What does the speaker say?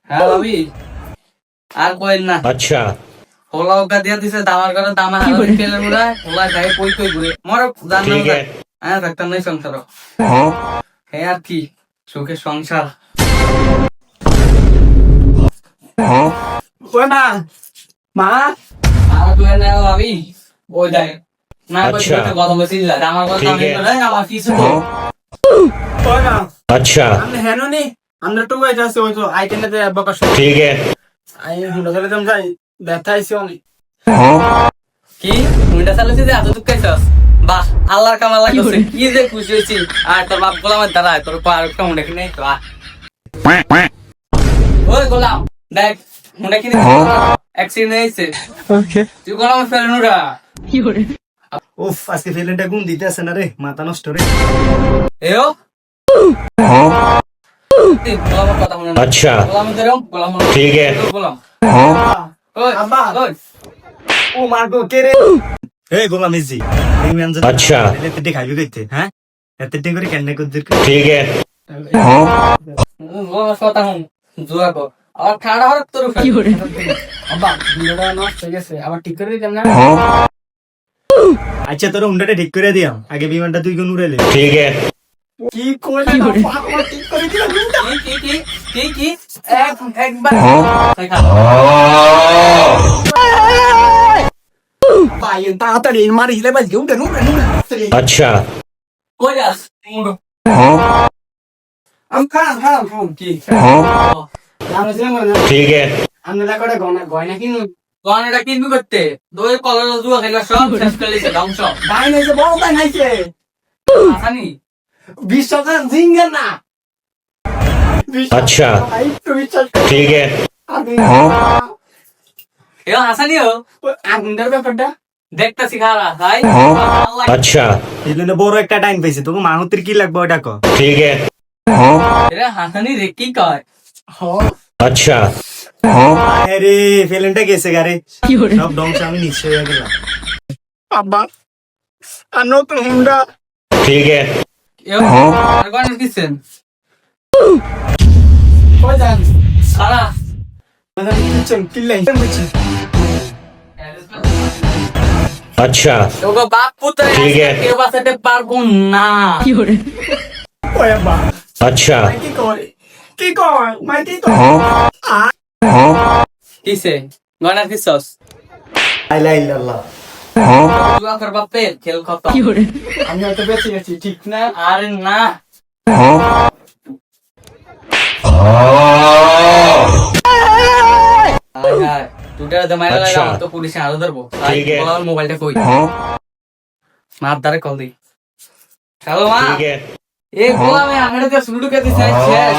হ্যাঁ ভাবি আর কইল না। अच्छा হোলা ওকা দিয়া দিছে দামার করে দামা তেলের মুড়া হোলা খাই কই কই ঘুরে মর জান ठीक না है হ্যাঁ থাকতাম নাই সংসার হ্যাঁ আর কি সুখের সংসার ওই মা মা আর তুই না ভাবি ওই দেখ না কইতে আচ্ছা। কথা বলছিস দামার কথা ঠিক আমি আছে। করে আমার কিছু তো ওই মা अच्छा আমি হেন নি আমরা তো গাইতে আছে ওই তো আইটেমে বকাশ ठीक है আই হুন্ডা চলে যাম যাই ব্যথা আইছে অনেক কি মুন্ডা চালাছিস যে এত দুঃখাইছস বাহ আল্লাহর কামাল লাগছে কি যে খুশি হইছি আর তোর বাপ গোলামের দ্বারা তোর পার একটা মুন্ডা কিনে তো ওই গোলাম দেখ মুন্ডা কিনে অ্যাক্সিডেন্ট হয়েছে ওকে তুই গোলামের ফেলনুরা উফ আজকে ফেলেনটা গুণ দিতে আছে না রে মাথা নষ্ট রে এও গোলামের কথা মনে না अच्छा গোলামের ধরম গোলাম ठीक है গোলাম ওই আব্বা। ওই ও মারগো কে রে এই গোলাম ইজি এই মান যা আচ্ছা। এতে খাইবি কইতে হ্যাঁ এতে টিং করে কেন করতে ठीक है গোলামের কথা হুন জুয়া কর আর ঠাড়া হর তোর কি করে আব্বা ভিডিওটা নষ্ট হয়ে গেছে আবার ঠিক করে দিতাম না আচ্ছা তোর হুন্ডাটা ঠিক করে দিয়াম আগে বিমানটা তুই কোন উড়াইলে ठीक है কি কইলা না বাবা ঠিক করে দিলাম কি একবার ভাই তাড়াতাড়ি মারি হিলে বাজ গেউ দেন अच्छा কই যাস মুন্ডো আম খান কি আমি যে মরে ठीक है আমি লাগড়ে গয়না কিনু গয়নাটা কিনবি করতে দই কলার জুয়া খেলা সব শেষ করে লিছে ধ্বংস ভাই নাইছে বড় ভাই নাইছে আসানি 20 টাকা জিঙ্গা না अच्छा ভাই তো বিশ্বাস ठीक है আমি এ আসানিও আগুনটার ব্যাপারটা দেখতাছি খারা তাই আল্লাহ अच्छा এজন্য বড় একটা টাইম পাইছে তোকে মাহুতির কি লাগবে ওটা কো ठीक है এরে হাসানি রে কি কয় अच्छा আরে ফেলেনটা গেছে গারে সব ধ্বংস আমি নিশ্চয় হয়ে গেলাম আব্বা আর নতুন হুন্ডা ठीक है এ আর গয়না কিছেন কই যান খারা কিচেন কিল্লাই বুঝছি अच्छा তোগো বাপ পুত্র ঠিক আছে। কেউ বাঁচাতে পারবো না ওই আব্বা अच्छा কি কয় কি কয় মাই কি কয় কিসে গয়না কিছস আইলা ইল্লাল্লাহ জুয়া কর বাপে খেল খতম আমি হয়তো বেঁচে গেছি ঠিক না আরে না টুটার দে মাইরা আচ্ছা। লাগা তো পুলিশে আরো ধরবো ঠিক আছে। বলার মোবাইলটা কই মার দারে কল দি হ্যালো মা ठीक है এ গোলামে আঙড়ে শুরু করে দিছে শেষ